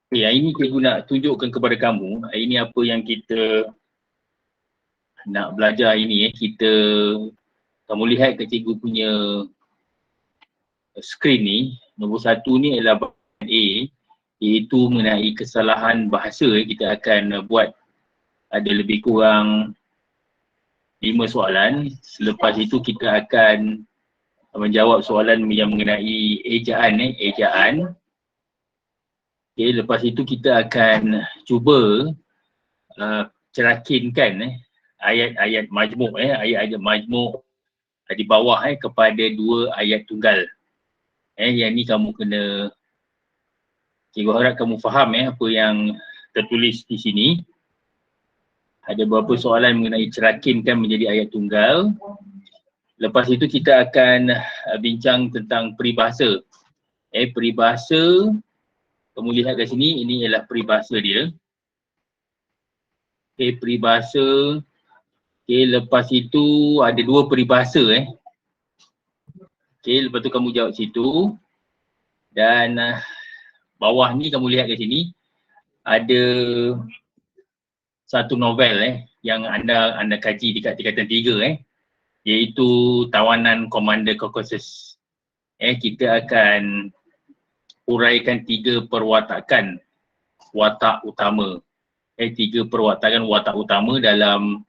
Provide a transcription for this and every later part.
Okay, hari ni cikgu nak tunjukkan kepada kamu, hari ni apa yang kita nak belajar hari ni. Kamu lihat ke cikgu punya skrin ni, nombor 1 ni adalah bahagian A, iaitu mengenai kesalahan bahasa. Kita akan buat ada lebih kurang 5 soalan. Selepas itu kita akan menjawab soalan yang mengenai ejaan. Okay, lepas itu kita akan cuba cerakinkan ayat-ayat majmuk ayat-ayat majmuk di bawah kepada 2 ayat tunggal. Yang ni kamu kena, cikgu harap kamu faham apa yang tertulis di sini. Ada beberapa soalan mengenai cerakinkan menjadi ayat tunggal. Lepas itu kita akan bincang tentang peribahasa. Peribahasa, kamu lihat kat sini, ini ialah peribahasa dia. Peribahasa. Lepas itu ada 2 peribahasa. Lepas tu kamu jawab situ. Dan bawah ni kamu lihat kat sini, ada satu novel yang anda kaji dekat tingkatan 3 iaitu Tawanan Komander Caucasus. Kita akan uraikan 3 perwatakan watak utama. 3 perwatakan watak utama dalam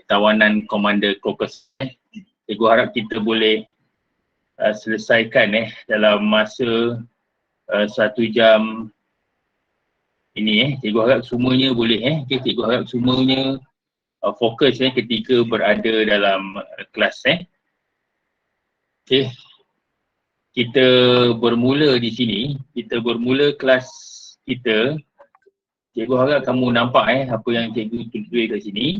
Tawanan Komander Caucasus. Cikgu harap kita boleh selesaikan dalam masa 1 jam ini. Cikgu harap semuanya boleh. Cikgu harap semuanya fokus ketika berada dalam kelas. Kita bermula di sini. Kita bermula kelas kita. Cikgu harap kamu nampak apa yang cikgu tulis kat sini.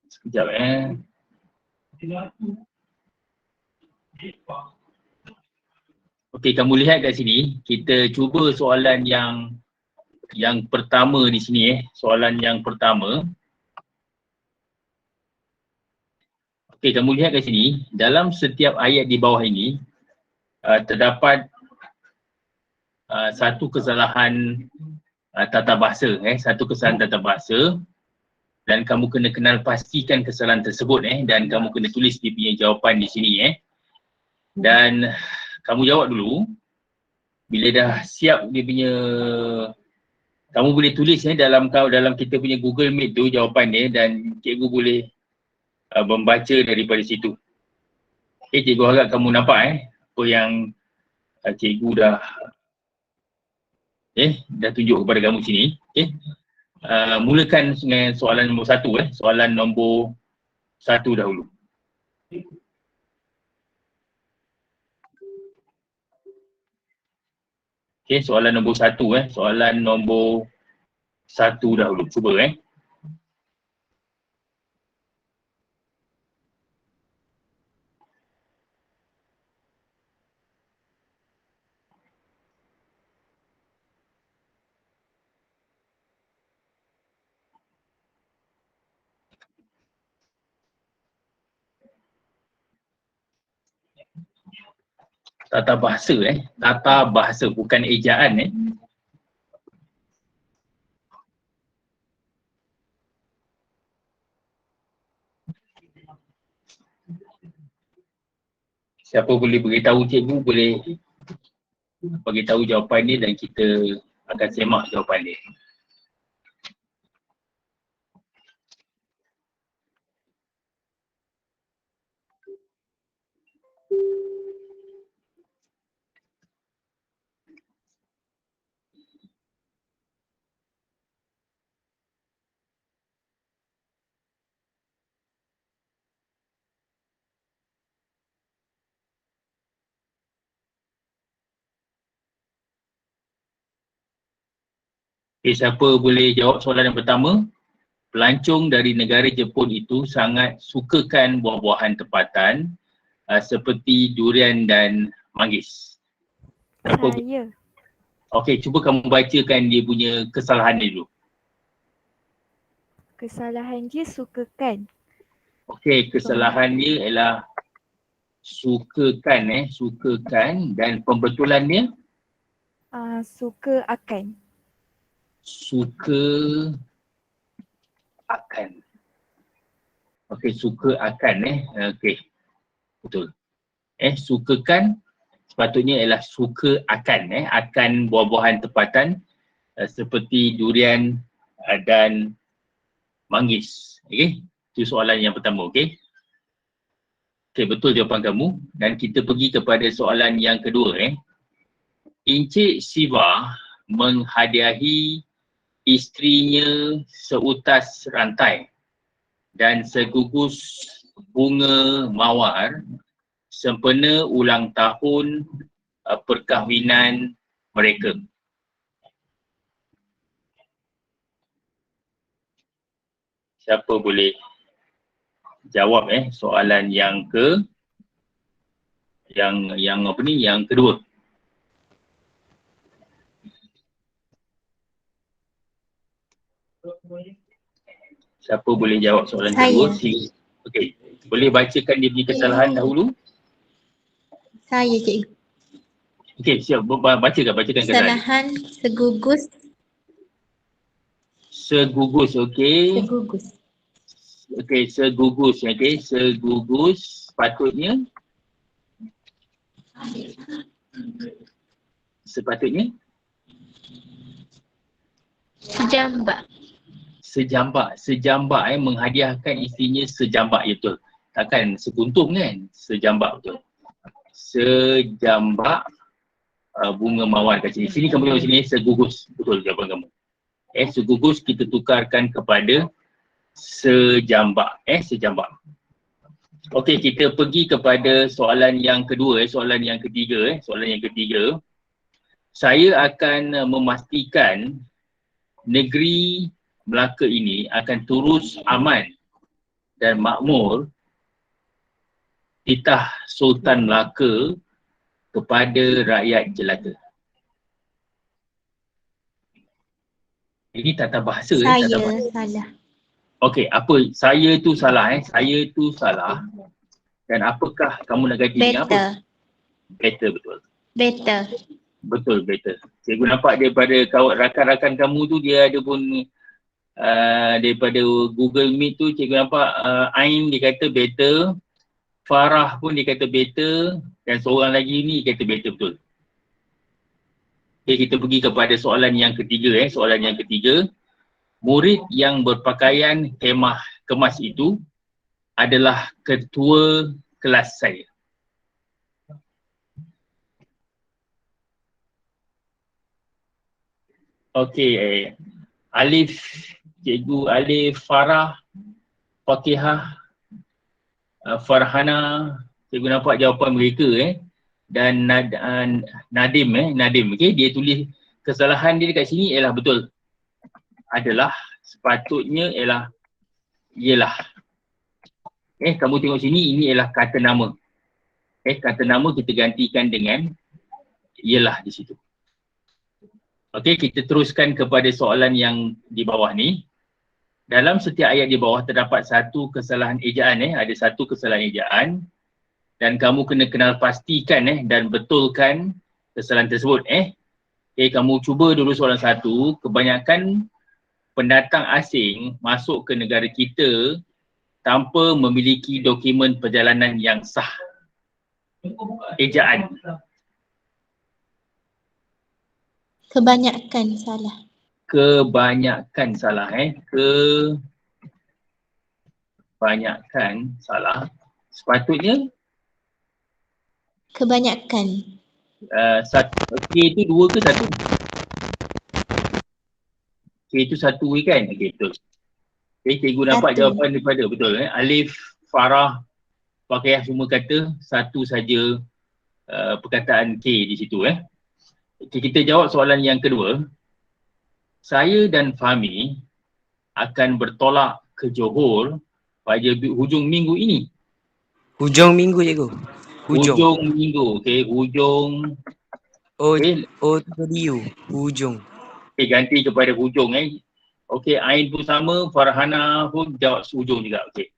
Sekejap Okey, kamu lihat kat sini, kita cuba soalan yang pertama di sini. Soalan yang pertama. Okey, kamu lihat kat sini, dalam setiap ayat di bawah ini terdapat satu kesalahan tata bahasa. Satu kesalahan tata bahasa. Dan kamu kena kenal pastikan kesalahan tersebut dan kamu kena tulis dia punya jawapan di sini. Dan kamu jawab dulu. Bila dah siap dia punya, kamu boleh tulis dalam kita punya Google Meet tu jawapan dia, dan cikgu boleh membaca daripada situ. Cikgu harap kamu nampak apa yang cikgu dah tunjuk kepada kamu sini. Mulakan dengan soalan nombor 1. Soalan nombor 1 dahulu. Soalan nombor 1. Soalan nombor 1 dahulu. Cuba Tata bahasa tata bahasa, bukan ejaan Siapa boleh beritahu cikgu, boleh beritahu jawapan dia dan kita akan semak jawapan dia. Siapa boleh jawab soalan yang pertama? Pelancong dari negara Jepun itu sangat sukakan buah-buahan tempatan seperti durian dan manggis. Saya. Okey, cuba kamu bacakan dia punya kesalahan dia dulu. Kesalahan dia sukakan. Okey, kesalahan dia ialah sukakan dan pembetulan dia Suka akan. suka akan. Okey, suka akan okey. Betul. Sukakan sepatutnya ialah suka akan akan buah-buahan tempatan seperti durian dan manggis. Okey. Itu soalan yang pertama, okey. Okey, betul jawapan kamu dan kita pergi kepada soalan yang kedua Encik Siva menghadiahi isterinya seutas rantai dan segugus bunga mawar sempena ulang tahun perkahwinan mereka. Siapa boleh jawab soalan yang yang kedua. Siapa boleh jawab soalan kedua? Okey. Boleh bacakan dia punya kesalahan dahulu? Saya, cikgu. Okey, siap. Bacakan kesalahan. Kesalahan segugus. Segugus, okey. Segugus. Okey, segugus, okey. Segugus sepatutnya sejambak menghadiahkan isterinya sejambak, ya betul. Takkan sekuntum kan? Sejambak, betul. Sejambak bunga mawar kat sini. Sini kamu tengok sini, segugus. Betul jawapan kamu. Segugus kita tukarkan kepada sejambak. Sejambak. Okey, kita pergi kepada soalan yang kedua, soalan yang ketiga. Saya akan memastikan negeri Melaka ini akan terus aman dan makmur titah Sultan Melaka kepada rakyat jelata. Ini tata bahasa. Saya salah. Okey, apa? Saya tu salah Saya tu salah. Dan apakah kamu nak ganti dengan apa? Better, betul. Better. Betul, better. Cikgu nampak daripada rakan-rakan kamu tu dia ada pun daripada Google Meet tu cikgu nampak Ain dia kata better, Farah pun dia kata better dan seorang lagi ni kata better, betul. Okay, kita pergi kepada soalan yang ketiga soalan yang ketiga. Murid yang berpakaian kemas itu adalah ketua kelas saya. Okey, Cikgu Alif, Farah, Fakihah, Farhana, cikgu nampak jawapan mereka dan Nadim okey, dia tulis kesalahan dia dekat sini ialah betul. Adalah sepatutnya ialah kamu tengok sini, ini ialah kata nama. Kata nama kita gantikan dengan ialah di situ. Okey, kita teruskan kepada soalan yang di bawah ni. Dalam setiap ayat di bawah terdapat satu kesalahan ejaan ada satu kesalahan ejaan dan kamu kena kenal pastikan dan betulkan kesalahan tersebut kamu cuba dulu soalan satu. Kebanyakan pendatang asing masuk ke negara kita tanpa memiliki dokumen perjalanan yang sah. Ejaan. Kebanyakan salah. Kebanyakan salah Kebanyakan salah. Sepatutnya kebanyakan. K itu dua ke satu? K itu satu kan? Okey, betul. Cikgu nampak jawapan daripada betul Alif, Farah, Fakihah semua kata satu saja perkataan K di situ Okay, kita jawab soalan yang kedua. Saya dan Fahmi akan bertolak ke Johor pada hujung minggu ini. Hujung minggu, cikgu. Hujung minggu, okey. Hujung. O-U. Hujung. Okey, ganti kepada hujung Okey, Ain pun sama, Farhana pun jawab hujung juga, okey.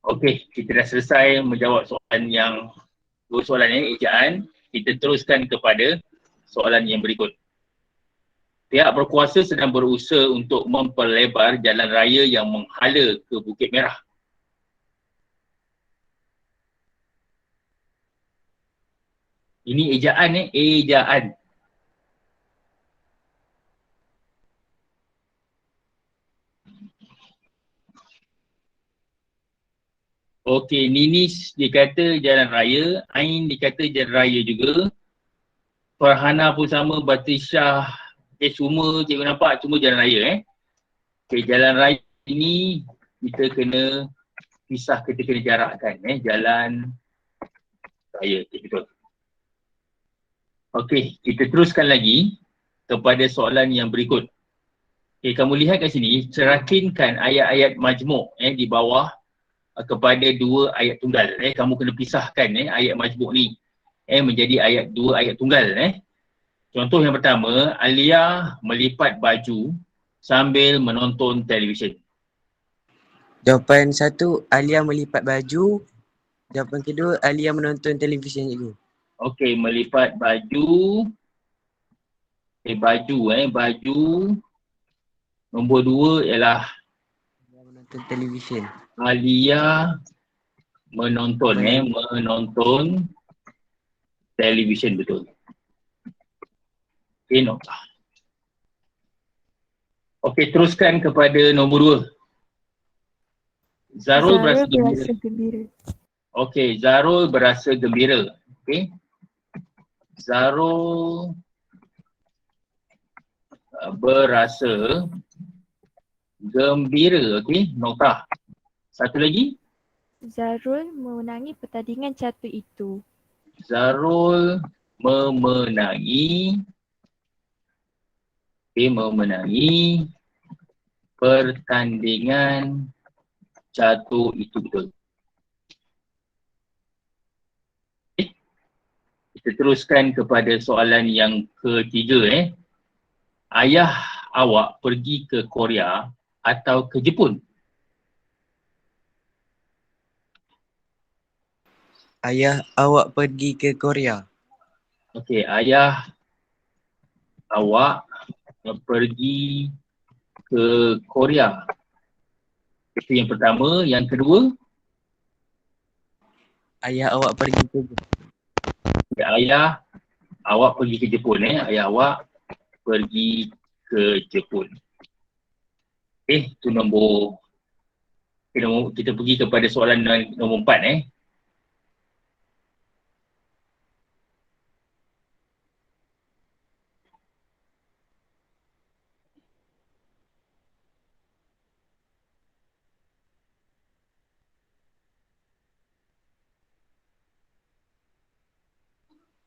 Okey, kita dah selesai menjawab soalan yang dua soalan ini, ejaan. Kita teruskan kepada soalan yang berikut. Pihak berkuasa sedang berusaha untuk memperlebar jalan raya yang menghala ke Bukit Merah. Ini ejaan ejaan. Okey, Ninis dikata jalan raya, Ain dikata jalan raya juga. Farhana pun sama, Batrisha, semua cikgu nampak semua jalan raya Okey, jalan raya ini kita kena pisah, kita kena jarakkan jalan raya. Okay, betul. Okey, kita teruskan lagi kepada soalan yang berikut. Okey, kamu lihat kat sini, cerakinkan ayat-ayat majmuk di bawah kepada dua ayat tunggal. Kamu kena pisahkan ayat majmuk ni menjadi dua ayat tunggal. Contoh yang pertama, Alia melipat baju sambil menonton televisyen. Jawapan satu, Alia melipat baju. Jawapan kedua, Alia menonton televisyen cikgu. Okey, melipat baju. Baju. Nombor dua ialah Alia menonton televisyen. Alia menonton menonton televisyen, betul. Okey, notah. Okey, teruskan kepada nombor dua. Zarul berasa gembira. Okey, Zarul berasa gembira. Okey. Zarul berasa gembira. Okey, notah. Satu lagi. Zarul memenangi pertandingan catur itu. Zarul memenangi pertandingan catur itu, betul. Okay. Kita teruskan kepada soalan yang ketiga. Ayah awak pergi ke Korea atau ke Jepun? Ayah awak pergi ke Korea. Okey, ayah awak pergi ke Korea. Itu yang pertama. Yang kedua, Ayah awak pergi ke Jepun. ayah awak pergi ke Jepun. Ayah awak pergi ke Jepun. Itu nombor, kita pergi kepada soalan nombor 4.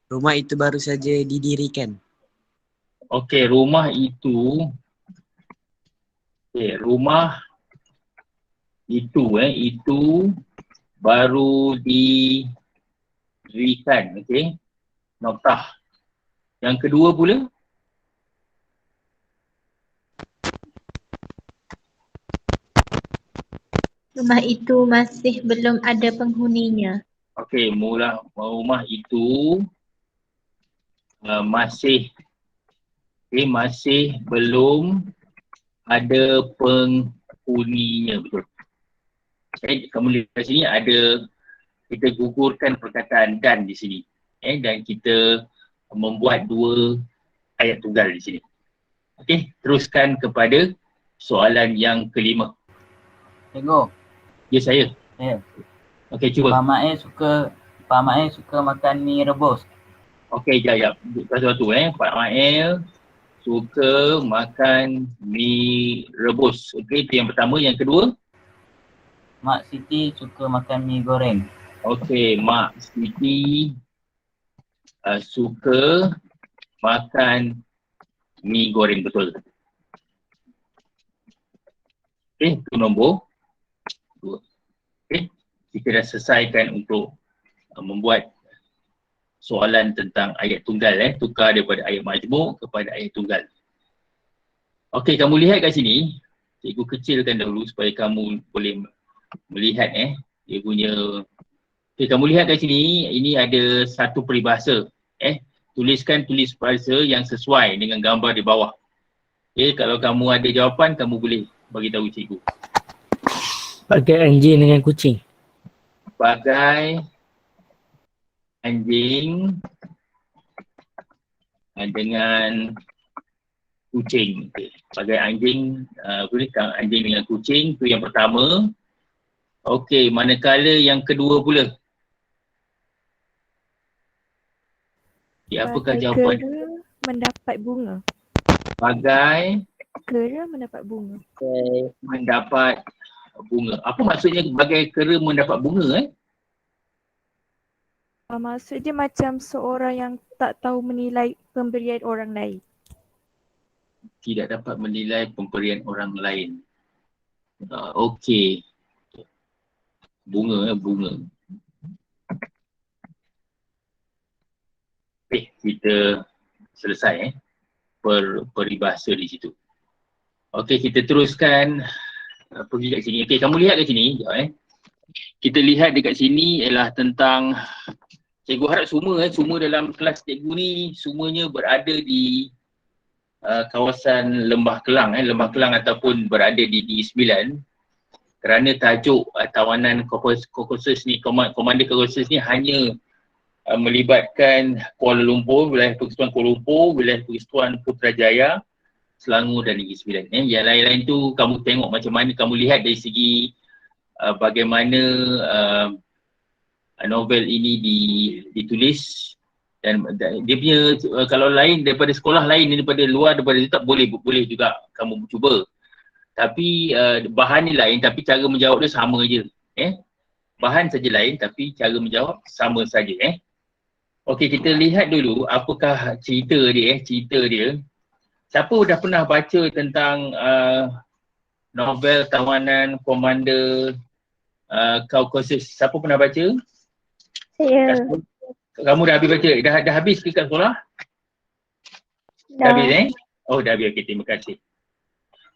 Rumah itu baru saja didirikan. Okey, rumah itu itu baru didirikan. Okey, notah. Yang kedua pula, Rumah itu masih belum ada penghuninya. okey, rumah itu masih belum ada penghuninya, betul. Kamu lihat kat sini ada, kita gugurkan perkataan dan di sini. Dan kita membuat dua ayat tunggal di sini. Okey, teruskan kepada soalan yang kelima. Cikgu. Ya, saya. Ya. Okey, cuba. Pak Mael suka makan mi rebus. Okey, jap. Satu-satu Pak Mael suka makan mi rebus. Okey, itu yang pertama. Yang kedua? Mak Siti suka makan mi goreng. Okey, Mak Siti suka makan mi goreng, betul. Okey, itu nombor 2. Okey, kita dah selesaikan untuk membuat soalan tentang ayat tunggal. Tukar daripada ayat majmuk kepada ayat tunggal. Okey, kamu lihat kat sini. Cikgu kecilkan dahulu supaya kamu boleh melihat Dia punya, okay, kamu lihat kat sini, ini ada satu peribahasa. Tuliskan tulis bahasa yang sesuai dengan gambar di bawah. Okay, kalau kamu ada jawapan, kamu boleh bagi tahu cikgu. Bagai anjing dengan kucing. Bagai anjing dengan kucing. Okay. Bagai anjing, anjing dengan kucing, tu yang pertama. Okey, manakala yang kedua pula? Apakah Bagai jawapan? kera mendapat bunga. Bagai Kera mendapat bunga. mendapat bunga. Apa maksudnya bagai kera mendapat bunga? Maksud dia macam seorang yang tak tahu menilai pemberian orang lain. Tidak dapat menilai pemberian orang lain. Okey. Bunga. Okay, kita selesai peribahasa di situ. Okey, kita teruskan pergi kat sini. Okey, kamu lihat kat sini. Kita lihat dekat sini ialah tentang, cikgu harap semua dalam kelas cikgu ni semuanya berada di kawasan Lembah Kelang. Lembah Kelang ataupun berada di D9. Kerana tajuk tawanan Caucasus ni, Komander Caucasus ni hanya melibatkan Kuala Lumpur, wilayah Persekutuan Kuala Lumpur, wilayah Persekutuan Putrajaya, Selangor dan Negeri Sembilan. Yang lain-lain tu kamu tengok macam mana, kamu lihat dari segi bagaimana novel ini ditulis, dan dia punya kalau lain daripada sekolah lain, daripada luar, daripada itu tak boleh juga kamu cuba. Tapi bahan ni lain tapi cara menjawab dia sama je. Bahan saja lain tapi cara menjawab sama saja. Okey, kita lihat dulu apakah cerita dia. Siapa dah pernah baca tentang novel tawanan Komander Caucasus? Siapa pernah baca? Saya. Kamu dah habis baca? Dah habis ke kat sekolah? Dah habis Oh dah habis. Okey, terima kasih.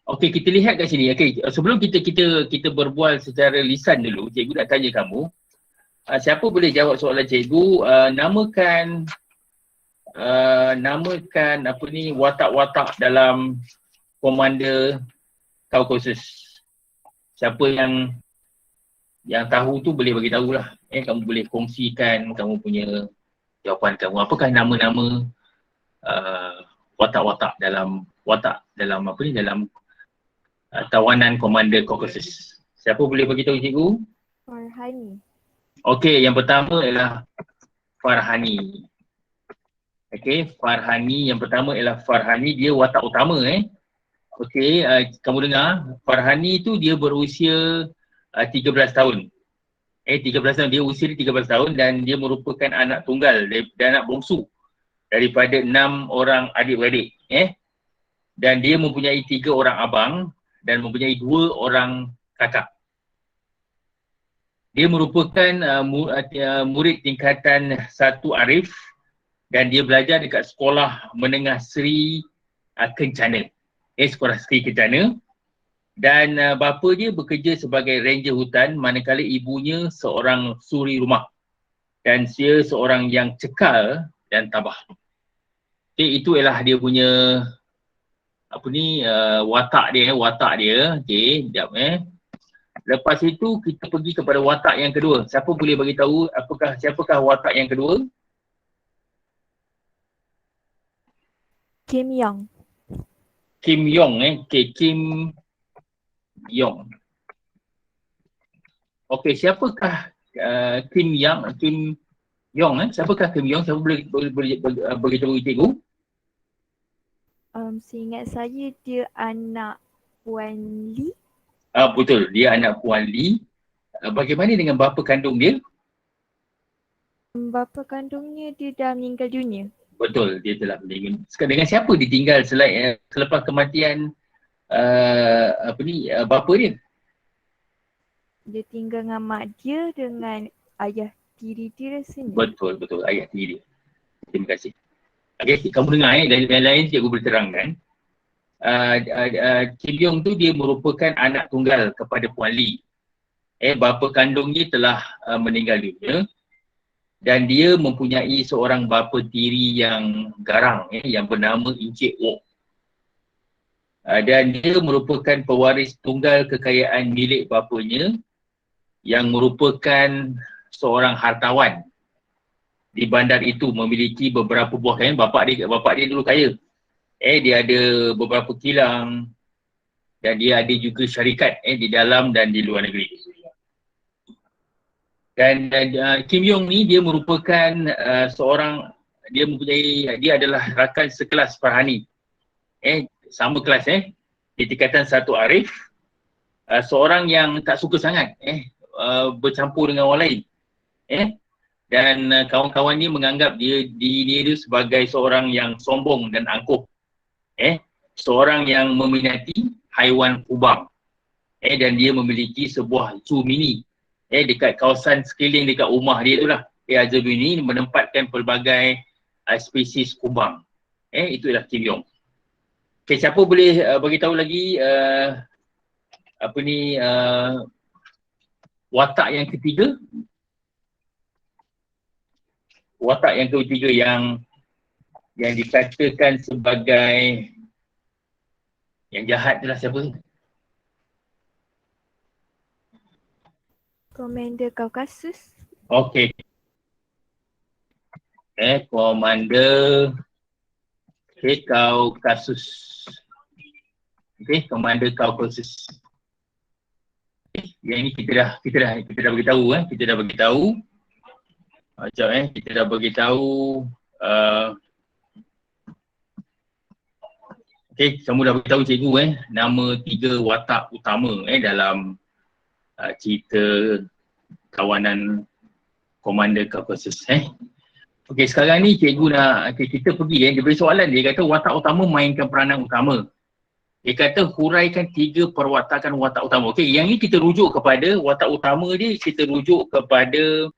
Okey, kita lihat kat sini. Okey, sebelum kita berbual secara lisan dulu, cikgu nak tanya kamu. Siapa boleh jawab soalan cikgu? Namakan apa ni, watak-watak dalam Komander Caucasus. Siapa yang tahu tu boleh bagi tahulah. Kamu boleh kongsikan kamu punya jawapan kamu. Apakah nama-nama watak-watak dalam apa ni, dalam tawanan Komander Caucasus. Siapa boleh bagi tahu cikgu? Farhani. Okey, yang pertama ialah Farhani. Okey, Farhani yang pertama ialah Farhani, dia watak utama Okey, kamu dengar, Farhani tu dia berusia 13 tahun. 13 tahun, dia usia 13 tahun dan dia merupakan anak tunggal dan anak bongsu daripada 6 orang adik-beradik. Dan dia mempunyai 3 orang abang dan mempunyai 2 orang kakak. Dia merupakan murid tingkatan 1 Arif dan dia belajar dekat sekolah menengah Sri Kencana. Sekolah Sri Kencana. Dan bapa dia bekerja sebagai ranger hutan manakala ibunya seorang suri rumah. Dan dia seorang yang cekal dan tabah. Itu ialah dia punya watak dia. Okey, sekejap Lepas itu kita pergi kepada watak yang kedua. Siapa boleh bagi tahu siapakah watak yang kedua? Kim Yong. Kim Yong Okay, Kim Yong. Okey, siapakah Kim Yong Siapakah Kim Yong? Siapa boleh beritahu cikgu? Seingat saya dia anak Puan Lee. Betul, dia anak Puan Lee. Bagaimana dengan bapa kandung dia? Bapa kandungnya dia dah meninggal dunia. Betul, dia telah meninggal. Sekarang dengan siapa ditinggal selepas kematian bapa dia? Dia tinggal dengan mak dia dengan ayah tiri dia rasanya. Betul, ayah tiri dia. Terima kasih. Okay, kamu dengar dari lain cikgu boleh terangkan. Kim Yong tu dia merupakan anak tunggal kepada Puan Lee. bapa kandungnya telah meninggal dunia dan dia mempunyai seorang bapa tiri yang garang yang bernama Encik Wok. Dan dia merupakan pewaris tunggal kekayaan milik bapanya yang merupakan seorang hartawan di bandar itu, memiliki beberapa buah kain. Bapak dia dulu kaya. Dia ada beberapa kilang dan dia ada juga syarikat di dalam dan di luar negeri. Dan Kim Yong ni dia merupakan dia adalah rakan sekelas Farhani. Sama kelas di tingkatan 1 Arif. Seorang yang tak suka sangat bercampur dengan orang lain. Dan kawan-kawan dia menganggap dia sebagai seorang yang sombong dan angkuh. Seorang yang meminati haiwan kubang. Dan dia memiliki sebuah zoo mini dekat kawasan sekeliling dekat rumah dia itulah. Zoo mini menempatkan pelbagai spesies kubang. Itulah Kim Yong. Okay, siapa boleh beritahu lagi watak yang ketiga? Watak yang ketiga yang dikatakan sebagai yang jahat adalah siapa? Komander Kaukasus. Okey. Komander Kaukasus. Komander Kaukasus. Yang ini kita dah beritahu kita dah beritahu. Kita dah beritahu semua dah beritahu cikgu nama 3 watak utama dalam cerita kawanan Komander Kaukasus. Sekarang ni cikgu nak kita pergi dia beri soalan, dia kata watak utama mainkan peranan utama. Dia kata huraikan 3 perwatakan watak utama. Yang ni kita rujuk kepada watak utama dia, kita rujuk kepada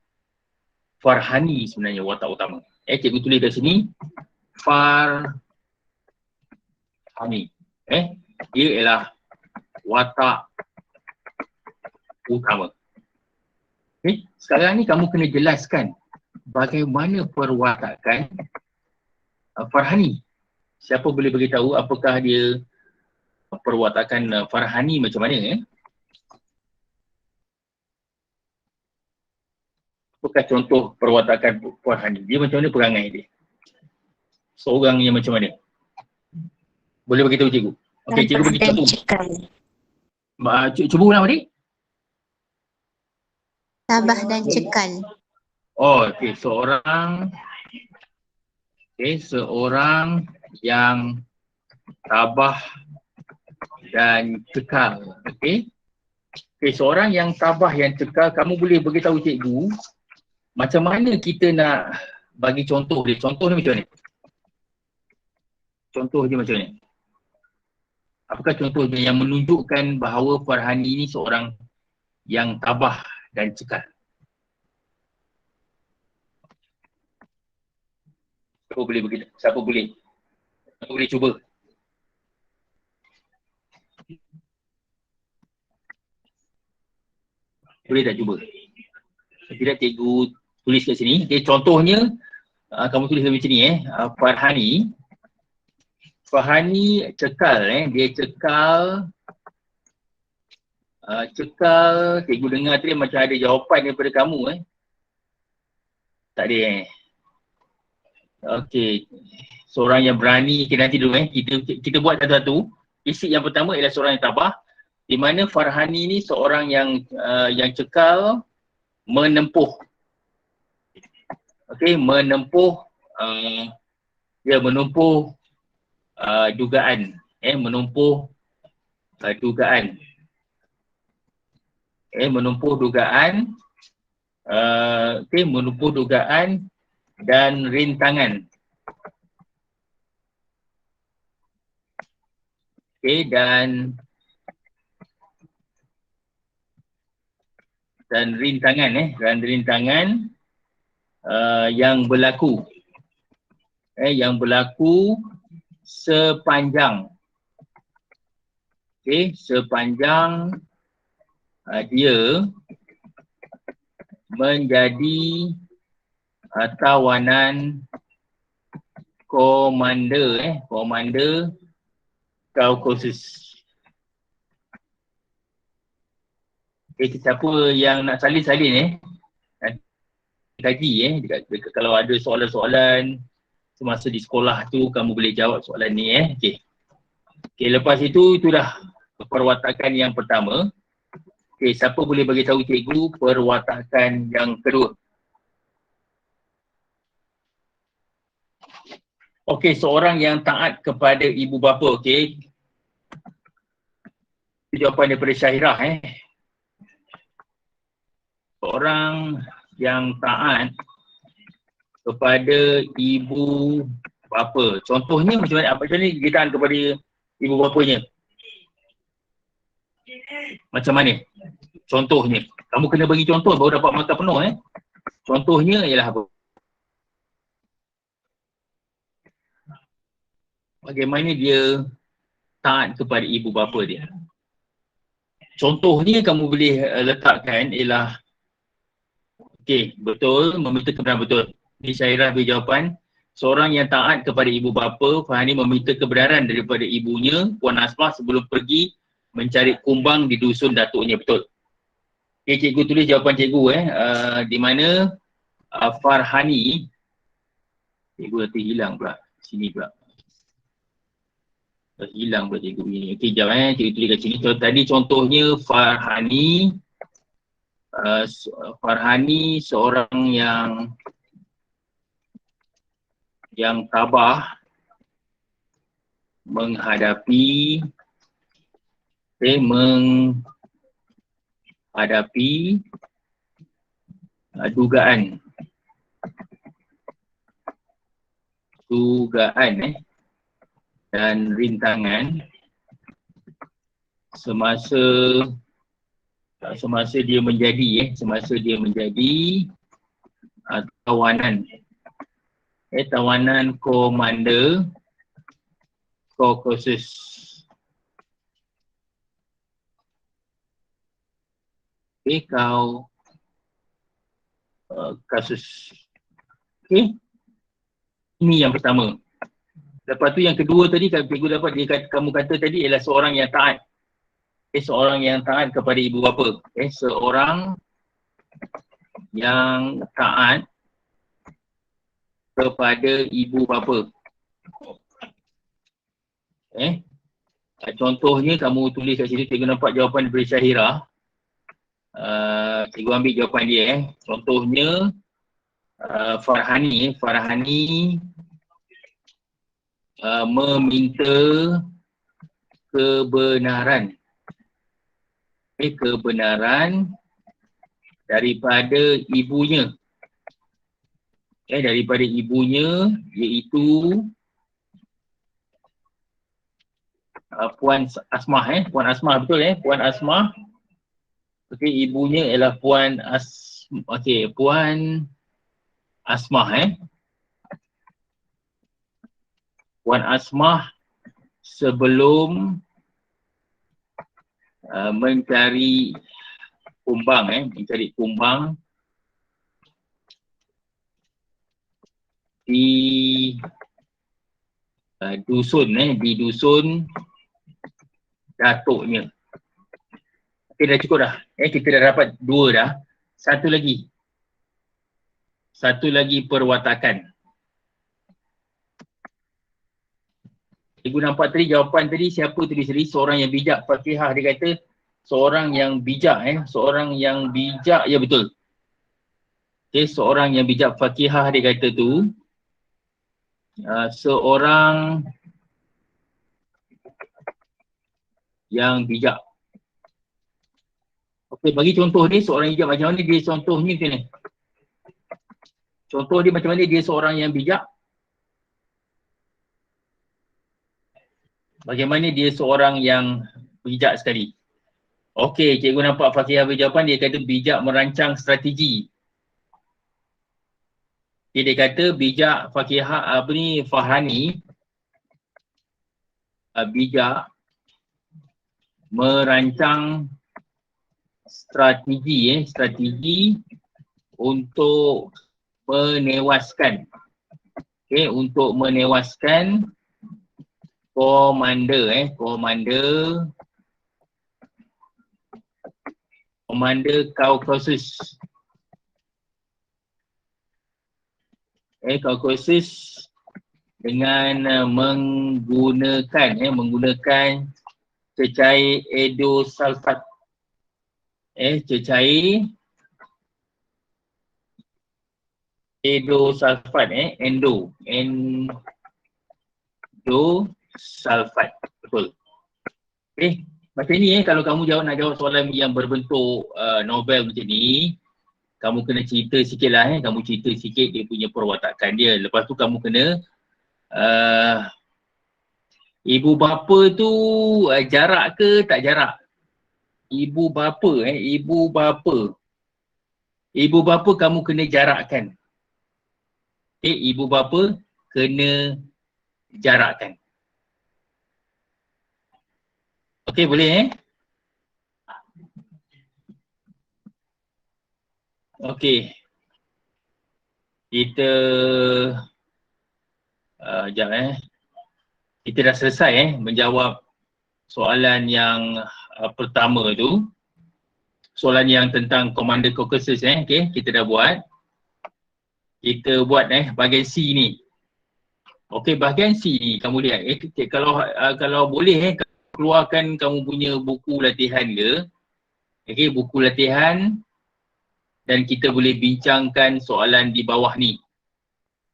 Farhani sebenarnya watak utama. Cikgu tulis dari sini Farhani. Dia ialah watak utama. Sekarang ni kamu kena jelaskan bagaimana perwatakan Farhani. Siapa boleh beritahu apakah dia perwatakan Farhani macam mana? Apakah contoh perwatakan Farhani? Dia macam mana perangai dia? Seorang yang macam mana? Boleh beritahu cikgu? Okey, cikgu bagi satu. Cuba ulang adik. Tabah dan cekal. Seorang yang tabah dan cekal. Seorang yang tabah yang cekal, kamu boleh beritahu cikgu macam mana kita nak bagi contoh dia. Contoh ni macam mana? Contoh dia macam mana? Apakah contoh dia yang menunjukkan bahawa Farhani ni seorang yang tabah dan cekal? Siapa boleh beritahu? Siapa boleh cuba? Boleh tak cuba? Tidak, cikgu tulis kat sini. Contohnya kamu tulis macam ni Farhani cekal dia cekal. Cikgu dengar tadi macam ada jawapan daripada kamu Tak ada Seorang yang berani. Nanti dulu kita buat satu-satu. Isi yang pertama ialah seorang yang tabah, di mana Farhani ni seorang yang cekal, menempuh dugaan. Menumpuh dugaan dan rintangan. Dan rintangan yang berlaku sepanjang dia menjadi tawanan komander Kaukasus. Siapa yang nak salin kaji kalau ada soalan-soalan semasa di sekolah tu kamu boleh jawab soalan ni Okey, lepas itu itulah perwatakan yang pertama. Okey, siapa boleh bagi tahu cikgu perwatakan yang kedua? Okey, seorang yang taat kepada ibu bapa. Okey. Jawapan daripada Syahirah Seorang yang taat kepada ibu bapa. Contohnya macam mana? Macam ni dia taat kepada ibu bapanya? Macam mana? Contohnya. Kamu kena bagi contoh baru dapat markah penuh Contohnya ialah apa? Bagaimana dia taat kepada ibu bapa dia? Contohnya kamu boleh letakkan ialah okey, betul, meminta kebenaran betul. Ini Syahirah beri jawapan. Seorang yang taat kepada ibu bapa, Farhani meminta kebenaran daripada ibunya, Puan Asmah sebelum pergi mencari kumbang di dusun datuknya. Betul. Okey, cikgu tulis jawapan cikgu di mana Farhani, cikgu nanti hilang pula, sini pula. Hilang pula cikgu ni. Okey, jawab cikgu tulis kat sini. So, tadi contohnya Farhani seorang yang tabah menghadapi dugaan dan rintangan semasa dia menjadi tawanan komander Kaukasus. Kasus. Okey. Ini yang pertama. Lepas tu yang kedua tadi cikgu dapat kamu kata tadi ialah seorang yang taat. Seorang yang taat kepada ibu bapa. Seorang yang taat kepada ibu bapa. Contohnya kamu tulis kat sini, cikgu nampak jawapan daripada Syahirah. Cikgu ambil jawapan dia. Contohnya Farhani meminta kebenaran daripada ibunya. Iaitu Puan Asmah. Puan Asmah betul Puan Asmah. Okey, ibunya ialah Puan Asmah Puan Asmah sebelum mencari kumbang di dusun datuknya. Okey, dah cukup dah. Kita dah dapat 2 dah. Satu lagi perwatakan. Cikgu nampak tadi jawapan tadi siapa tulis tadi? Seorang yang bijak. Fakihah dia kata seorang yang bijak seorang yang bijak, ya betul. Okey, seorang yang bijak. Fakihah dia kata tu seorang yang bijak. Okey, bagi contoh ni seorang bijak macam mana dia contohnya macam ni? Contoh dia macam mana dia seorang yang bijak? Bagaimana dia seorang yang bijak sekali? Okey, cikgu nampak Fakihah berjawapan, dia kata bijak merancang strategi. Dia kata bijak Fakihah Farhani bijak merancang strategi untuk menewaskan. Okey, untuk menewaskan komander Kaukasus. Kaukasus dengan menggunakan cecair endosulfat. Cecair endosulfat, endosulfat. Betul. Okey, macam ni kalau kamu nak jawab soalan yang berbentuk novel macam ni, kamu kena cerita sikit lah kamu cerita sikit dia punya perwatakan dia. Lepas tu kamu kena ibu bapa tu jarak ke tak jarak? Ibu bapa kamu kena jarakkan. Ibu bapa kena jarakkan. Okey, boleh Okey. Kita sekejap kita dah selesai menjawab soalan yang pertama tu. Soalan yang tentang Commander Caucasus okey, kita dah buat. Kita buat bahagian C ni. Okey, bahagian C ni kamu lihat kalau boleh keluarkan kamu punya buku latihan ke. Okey, buku latihan dan kita boleh bincangkan soalan di bawah ni.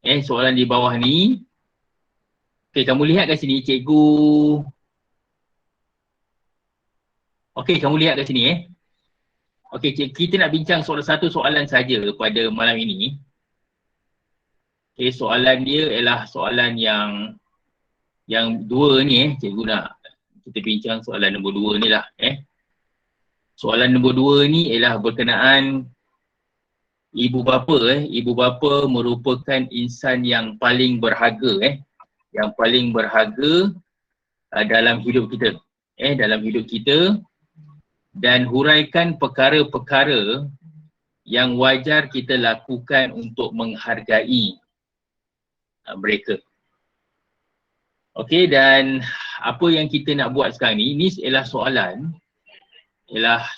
Soalan di bawah ni. Okey, kamu lihat kat sini cikgu. Okey, kamu lihat kat sini Okey, kita nak bincang satu soalan saja pada malam ini. Okey, soalan dia ialah soalan yang dua ni cikgu nak kita bincang soalan nombor 2 ni lah Soalan nombor 2 ni ialah berkenaan ibu bapa ibu bapa merupakan insan yang paling berharga yang paling berharga dalam hidup kita dalam hidup kita, dan huraikan perkara-perkara yang wajar kita lakukan untuk menghargai mereka. Okey, dan apa yang kita nak buat sekarang ni ialah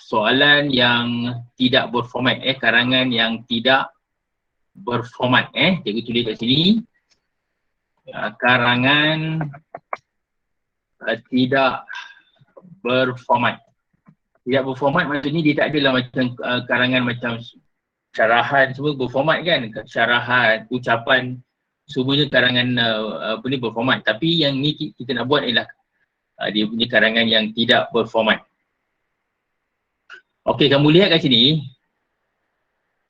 soalan yang tidak berformat karangan yang tidak berformat cikgu tulis kat sini. Karangan tidak berformat. Tidak berformat maksudnya dia tak adalah macam karangan macam syarahan semua berformat kan, syarahan, ucapan semuanya karangan berformat. Tapi yang ni kita nak buat ialah dia punya karangan yang tidak berformat. Okey, kamu lihat kat sini.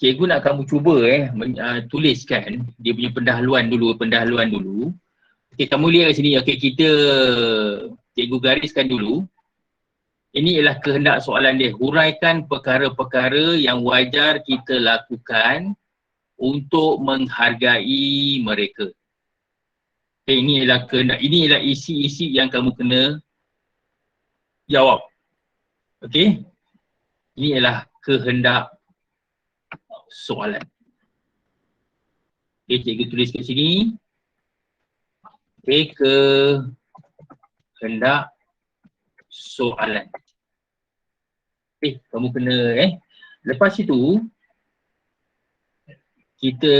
Cikgu nak kamu cuba tuliskan dia punya pendahuluan dulu. Okey, kamu lihat kat sini. Okey, cikgu gariskan dulu. Ini ialah kehendak soalan dia. Huraikan perkara-perkara yang wajar kita lakukan untuk menghargai mereka. Okay, ini ialah kehendak. Ini ialah isi-isi yang kamu kena jawab. Okey. Ini ialah kehendak soalan. Okey, cikgu tulis kat sini. Okey, kehendak soalan. Kamu kena lepas itu kita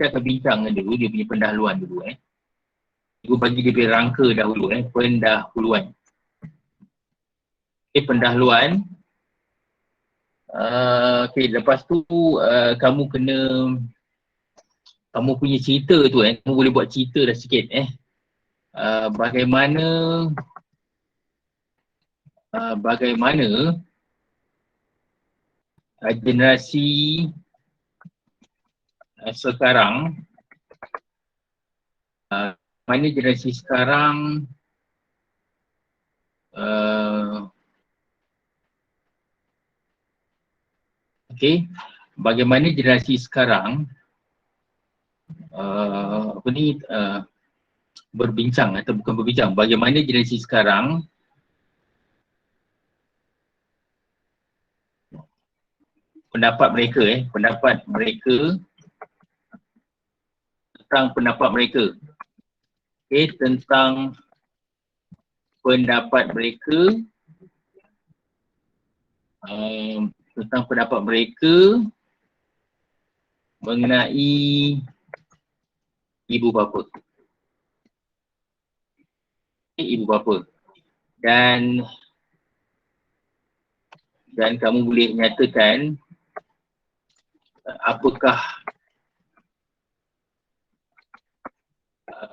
akan bincang dulu dia punya pendahuluan dulu Cikgu bagi dia punya rangka dahulu pendahuluan. Pendahuluan. Lepas tu kamu punya cerita tu kamu boleh buat cerita dah sikit bagaimana generasi sekarang bagaimana generasi sekarang berbincang atau bukan berbincang, bagaimana generasi sekarang pendapat mereka pendapat mereka tentang pendapat mereka. Okey, tentang pendapat mereka tentang pendapat mereka mengenai ibu bapa. Ibu bapa. Dan kamu boleh nyatakan apakah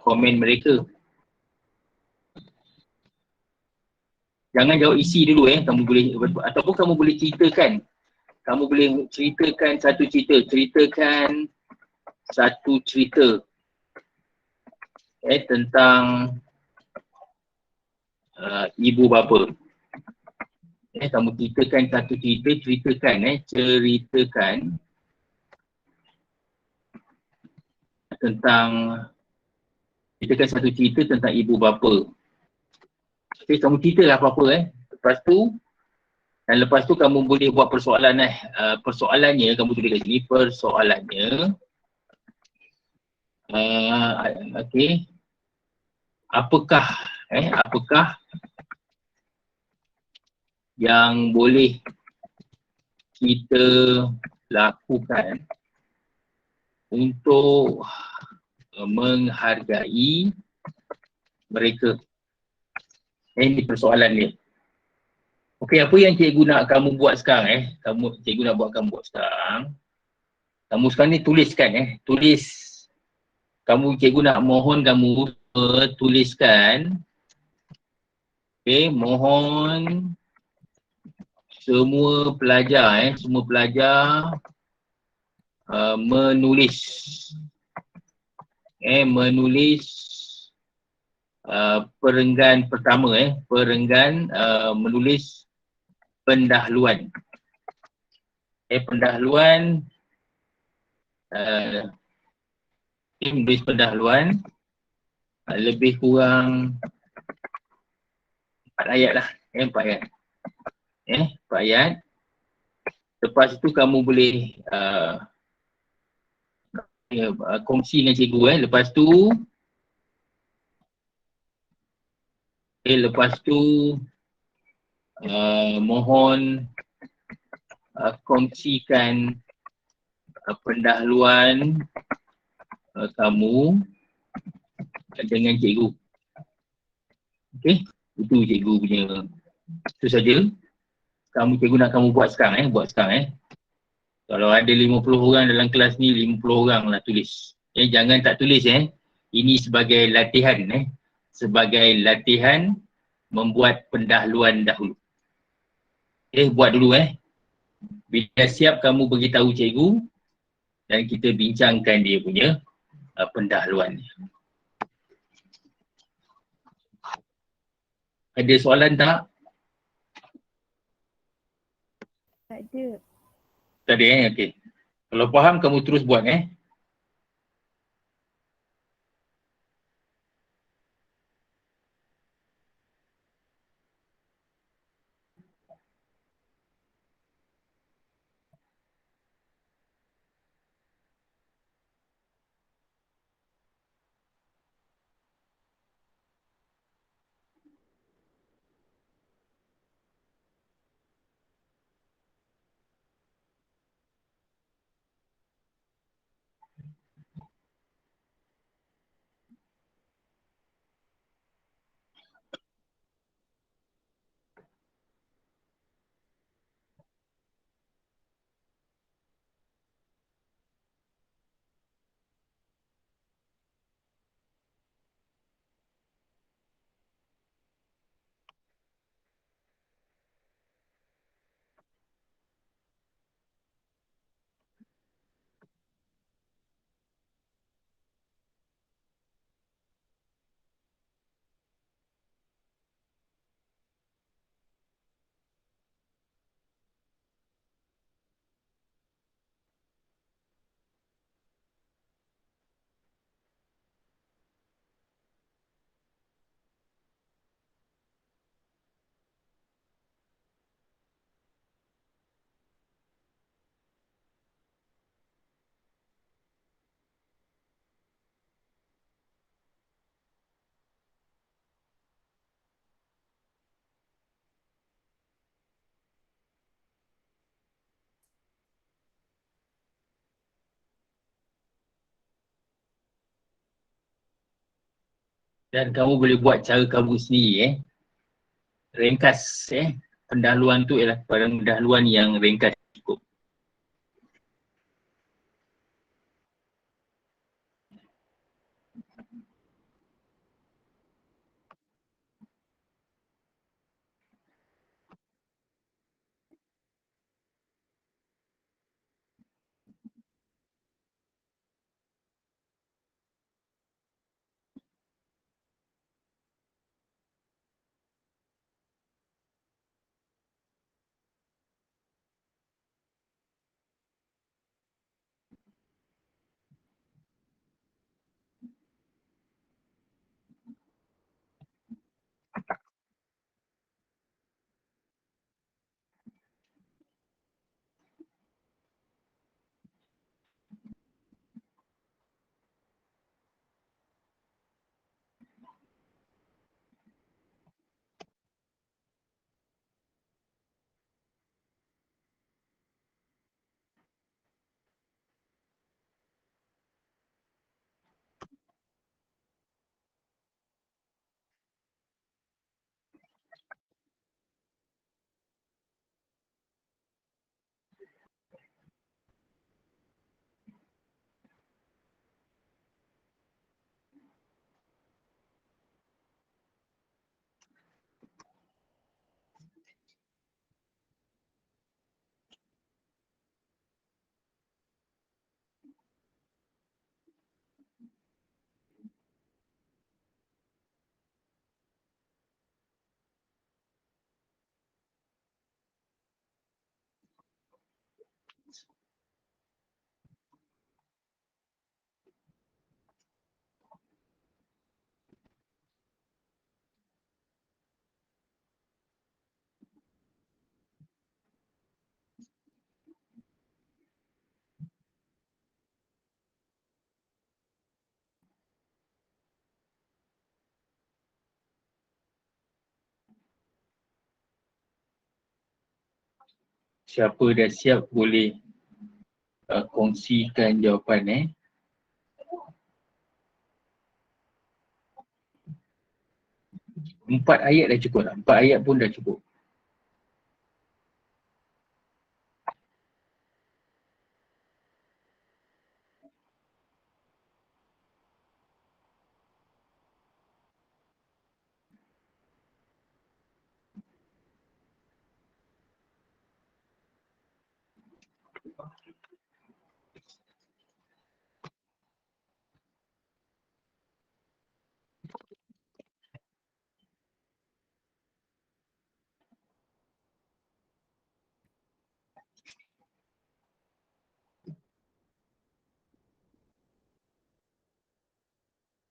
komen mereka. Jangan jawab isi dulu kamu boleh, ataupun kamu boleh ceritakan. Kamu boleh ceritakan satu cerita tentang ibu bapa. Kamu ceritakan satu ceritakan satu cerita tentang ibu bapa. Okay, kamu ceritalah apa-apa Lepas tu kamu boleh buat persoalan persoalannya kamu tulis kat sini, persoalannya okey, apakah yang boleh kita lakukan untuk menghargai mereka. Ini persoalan dia. Okey, apa yang cikgu nak kamu buat sekarang cikgu nak buat kamu buat sekarang. Kamu sekarang ni tuliskan tulis. Cikgu nak mohon kamu tuliskan. Okey, mohon semua pelajar menulis menulis perenggan pertama menulis pendahluan. Pendahluan menulis pendahluan lebih kurang 4 ayat lah. 4 ayat. 4 ayat. Lepas itu kamu boleh kongsi dengan cikgu lepas tu mohon kongsikan pendahluan kamu dengan cikgu. Okey, itu cikgu punya. Itu saja. Cikgu nak kamu buat sekarang Kalau ada 50 orang dalam kelas ni, 50 orang lah tulis. Jangan tak tulis Ini sebagai latihan sebagai latihan membuat pendahluan dahulu. Buat dulu Bila siap kamu beritahu cikgu dan kita bincangkan dia punya pendahluan. Ada soalan tak? Tak ada. Tak ada okey. Kalau faham kamu terus buat Dan kamu boleh buat cara kamu sendiri Ringkas pendahuluan tu ialah pendahuluan yang ringkas cukup. Siapa dah siap boleh kongsikan jawapan 4 ayat dah cukup lah. 4 ayat pun dah cukup.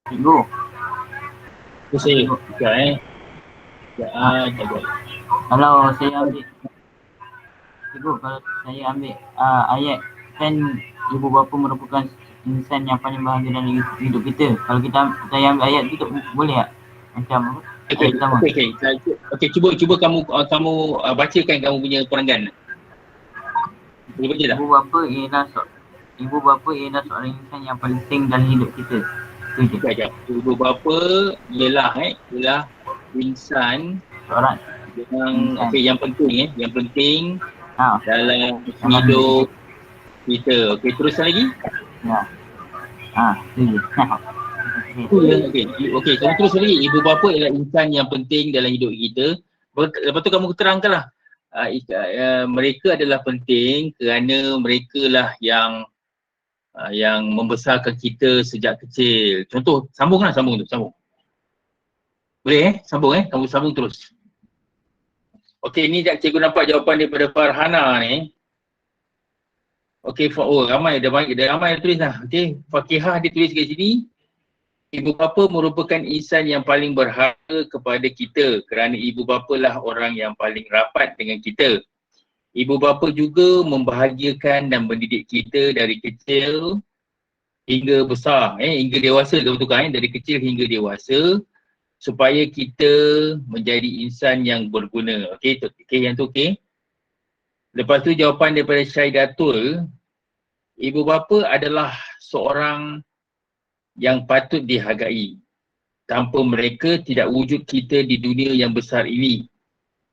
Cikgu. Tu saya buka jaga. Kalau saya ambil Cikgu, kalau saya ambil ayat kan ibu bapa merupakan insan yang paling bahagia dalam hidup kita. Kalau saya ambil ayat tu boleh tak? Macam ayat pertama. Okey, cuba kamu bacakan kamu punya perenggan. Boleh baca tak? Ibu bapa ialah seorang insan yang penting dalam hidup kita. Sekejap. Ibu bapa ialah insan Seorang yang penting yang penting dalam Jangan hidup kita. Okey, teruskan lagi. Ya. Okey, kamu terus lagi. Ibu bapa ialah insan yang penting dalam hidup kita. Lepas tu kamu terangkanlah. Mereka adalah penting kerana mereka lah yang membesarkan kita sejak kecil. Contoh, sambung. Boleh sambung kamu sambung terus. Okey, ni cikgu nampak jawapan daripada Farhana ni. Okey, ramai dah ramai tulis dah. Okey, Fakihah dia tulis kat sini. Ibu bapa merupakan insan yang paling berharga kepada kita kerana ibu bapa lah orang yang paling rapat dengan kita. Ibu bapa juga membahagiakan dan mendidik kita dari kecil hingga besar, hingga dewasa, dari kecil hingga dewasa supaya kita menjadi insan yang berguna. Okey, yang tu okey. Lepas tu jawapan daripada Syaidatul, ibu bapa adalah seorang yang patut dihargai. Tanpa mereka tidak wujud kita di dunia yang besar ini.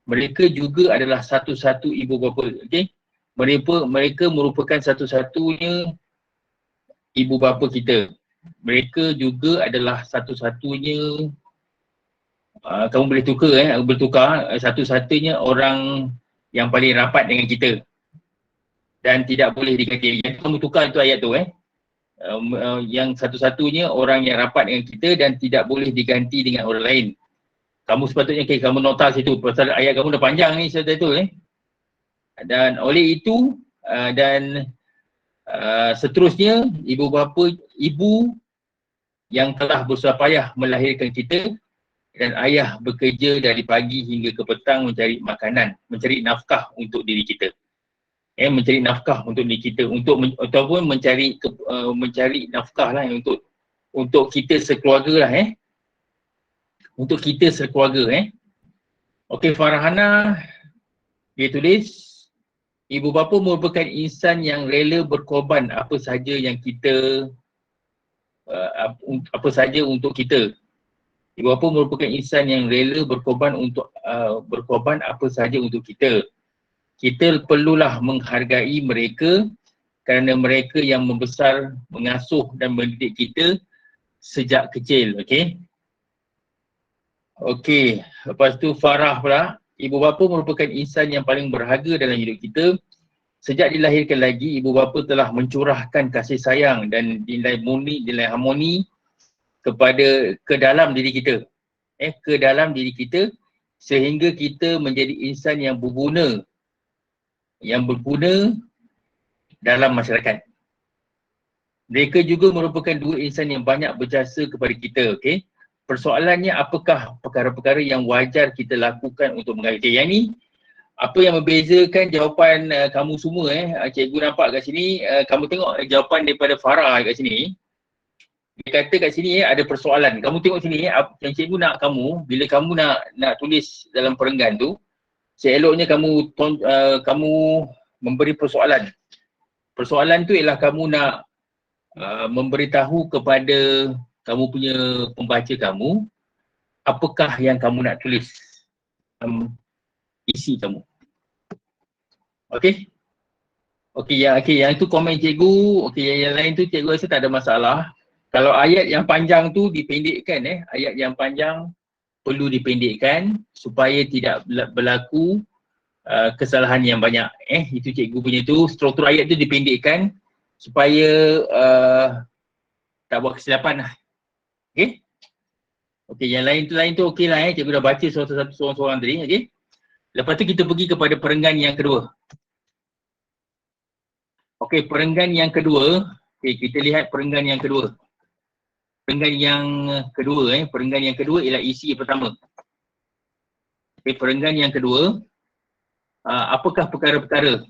Mereka juga adalah satu-satu ibu bapa. Okey. Mereka merupakan satu-satunya ibu bapa kita. Mereka juga adalah satu-satunya kamu boleh bertukar satu-satunya orang yang paling rapat dengan kita dan tidak boleh diganti. Yang kamu tukar itu ayat tu yang satu-satunya orang yang rapat dengan kita dan tidak boleh diganti dengan orang lain. Kamu sepatutnya kamu nota situ pasal ayat kamu dah panjang ni serta tu Dan oleh itu dan seterusnya ibu yang telah bersusah payah melahirkan kita dan ayah bekerja dari pagi hingga ke petang mencari makanan, mencari nafkah untuk diri kita. Mencari nafkah untuk diri kita ataupun mencari nafkah lah untuk kita sekeluarga lah Untuk kita sekeluarga Okey, Farhana dia tulis, ibu bapa merupakan insan yang rela berkorban apa saja untuk kita. Ibu bapa merupakan insan yang rela berkorban apa saja untuk kita. Kita perlulah menghargai mereka kerana mereka yang membesar, mengasuh dan mendidik kita sejak kecil. Okey, lepas tu Farah pula, ibu bapa merupakan insan yang paling berharga dalam hidup kita. Sejak dilahirkan lagi, ibu bapa telah mencurahkan kasih sayang dan nilai harmoni ke dalam diri kita. Ke dalam diri kita sehingga kita menjadi insan yang berguna dalam masyarakat. Mereka juga merupakan dua insan yang banyak berjasa kepada kita. Persoalannya, apakah perkara-perkara yang wajar kita lakukan untuk menghargai? Yang ni, apa yang membezakan jawapan kamu semua cikgu nampak kat sini, kamu tengok jawapan daripada Farah kat sini. Dia kata kat sini ada persoalan. Kamu tengok sini yang cikgu nak kamu, bila kamu nak tulis dalam perenggan tu, seeloknya kamu memberi persoalan. Persoalan tu ialah kamu nak memberitahu kepada kamu punya pembaca kamu apakah yang kamu nak tulis, isi kamu. Okey, yang tu komen cikgu. Yang lain tu cikgu rasa tak ada masalah. Kalau ayat yang panjang tu dipendekkan, ayat yang panjang perlu dipendekkan supaya tidak berlaku kesalahan yang banyak. Itu cikgu punya tu, struktur ayat tu dipendekkan supaya tak buat kesilapan lah. Okey, yang lain tu okey lah cikgu dah baca seorang-seorang tadi. Lepas tu kita pergi kepada perenggan yang kedua. Okey, perenggan yang kedua. Kita lihat perenggan yang kedua. Perenggan yang kedua ialah isi pertama. Perenggan yang kedua, apakah perkara-perkara?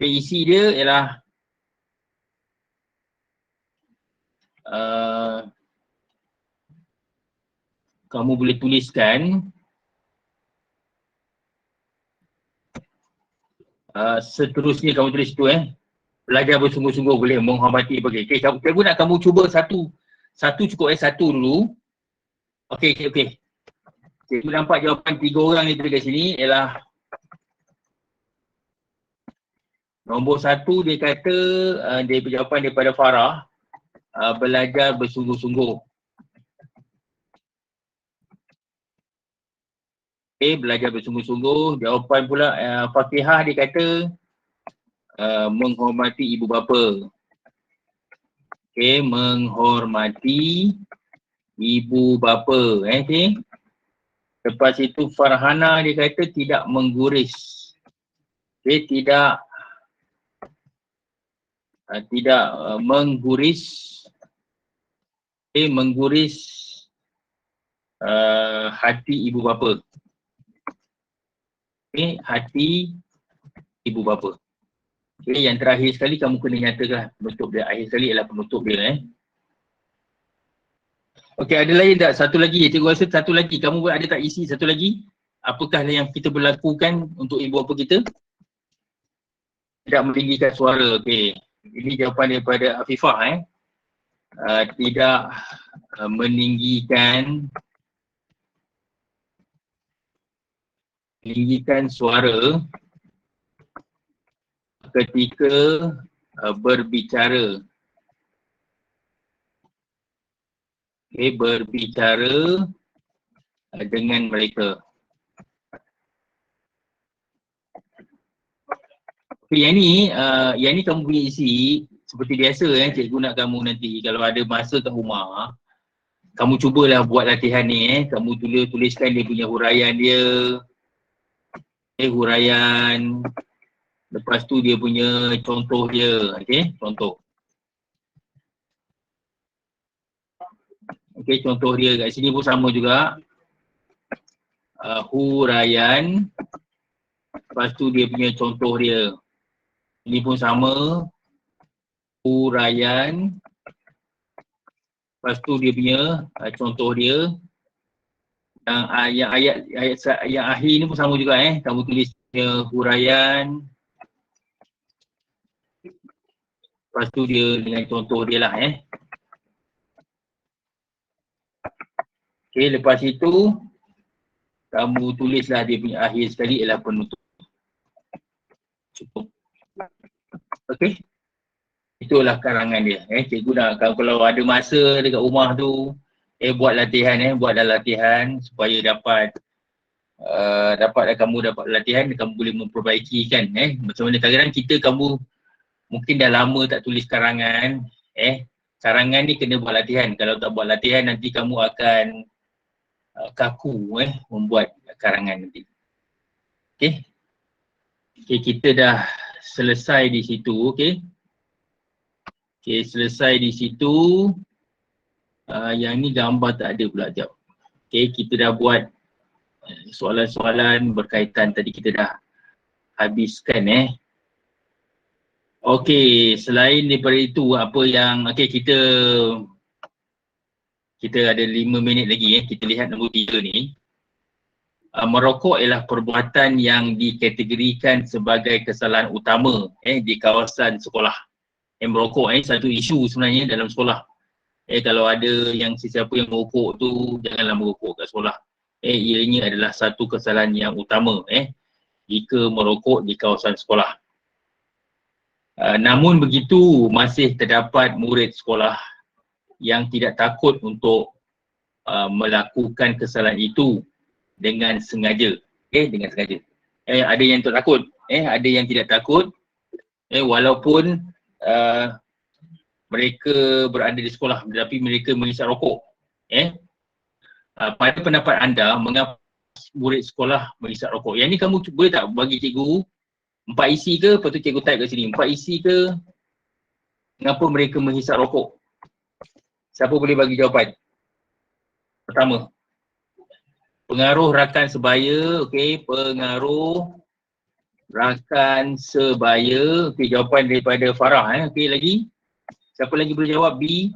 Isi dia ialah kamu boleh tuliskan seterusnya kamu tulis tu belajar bersungguh-sungguh, boleh menghormati bagai. Cikgu nak kamu cuba satu cukup satu dulu. Okey. Cikgu nampak jawapan 3 orang ni dekat sini ialah nombor 1 dia kata dia jawapan daripada Farah, belajar bersungguh-sungguh. Belajar bersungguh-sungguh. Jawapan pula Fatihah dia kata menghormati ibu bapa. Menghormati ibu bapa. Lepas itu Farhana dia kata tidak mengguris. Tidak mengguris. Mengguris hati ibu bapa. Hati ibu bapa. Yang terakhir sekali kamu kena nyatakan penutup dia. Akhir sekali ialah penutup dia. Okey, ada lain tak? Satu lagi. Cikgu rasa satu lagi. Kamu ada tak isi satu lagi? Apakah yang kita berlakukan untuk ibu bapa kita? Tidak meninggikan suara. Okey. Ini jawapan daripada Afifah. tidak meninggikan suara ketika berbicara. Okay, berbicara dengan mereka. Okay, yang ni kamu punya isi seperti biasa cikgu nak kamu nanti kalau ada masa kat rumah, kamu cubalah buat latihan ni kamu tuliskan dia punya huraian dia. Huraian. Lepas tu dia punya contoh dia, okey, contoh. Okey, contoh dia kat sini pun sama juga. Huraian. Lepas tu dia punya contoh dia. Ini pun sama. Huraian. Lepas tu dia punya contoh dia. Yang ayat yang akhir ni pun sama juga kamu tulis huraian. Lepas tu dia dengan contoh dia lah Okay, lepas itu kamu tulislah dia punya akhir sekali ialah penutup. Cukup. Okay. Itulah karangan dia. Cikgu dah kalau ada masa dekat rumah tu buat latihan buatlah latihan supaya dapat kamu dapat latihan, kamu boleh memperbaiki kan macam mana kadang-kadang kamu mungkin dah lama tak tulis karangan karangan ni kena buat latihan. Kalau tak buat latihan nanti kamu akan kaku membuat karangan nanti. Okey. Okey, kita dah selesai di situ, okey. Okey, selesai di situ. Yang ni gambar tak ada pula, jap. Okey, kita dah buat soalan-soalan berkaitan tadi kita dah habiskan Okey, selain daripada itu apa yang kita ada 5 minit lagi kita lihat nombor 3 ni. Merokok ialah perbuatan yang dikategorikan sebagai kesalahan utama di kawasan sekolah. Merokok satu isu sebenarnya dalam sekolah. Kalau ada yang sesiapa yang merokok tu janganlah merokok kat sekolah. Ianya adalah satu kesalahan yang utama jika merokok di kawasan sekolah. Namun begitu masih terdapat murid sekolah yang tidak takut untuk melakukan kesalahan itu dengan sengaja. Dengan sengaja. Ada yang takut, ada yang tidak takut walaupun mereka berada di sekolah tetapi mereka menghisap rokok. Pada pendapat anda, mengapa murid sekolah menghisap rokok? Yang ni kamu boleh tak bagi cikgu 4 isi ke? Lepas tu cikgu type kat sini 4 isi ke? Mengapa mereka menghisap rokok? Siapa boleh bagi jawapan? Pertama, pengaruh rakan sebaya. Okey, pengaruh rakan sebaya. Okey, jawapan daripada Farah. Okey, lagi? Siapa lagi boleh jawab? B.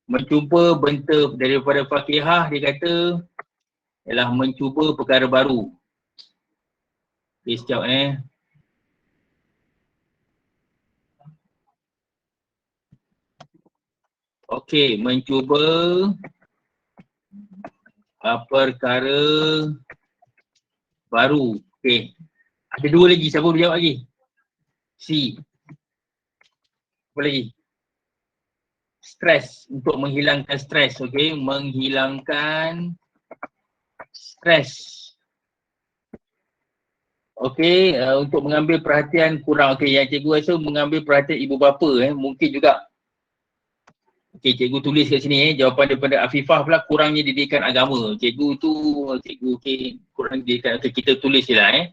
Mencuba benda daripada Fakihah, dia kata ialah mencuba perkara baru. Okey, sekejap Okey, mencuba perkara baru. Okey. Ada 2 lagi, siapa boleh jawab lagi? C. Apa lagi? Stres, untuk menghilangkan stres, okey, menghilangkan stres. Okey, untuk mengambil perhatian kurang. Okey, yang cikgu rasa mengambil perhatian ibu bapa mungkin juga. Okey, cikgu tulis kat sini jawapan daripada Afifah pula kurangnya didikan agama. Cikgu okey, kurang didikan. Okey, kita tulis je lah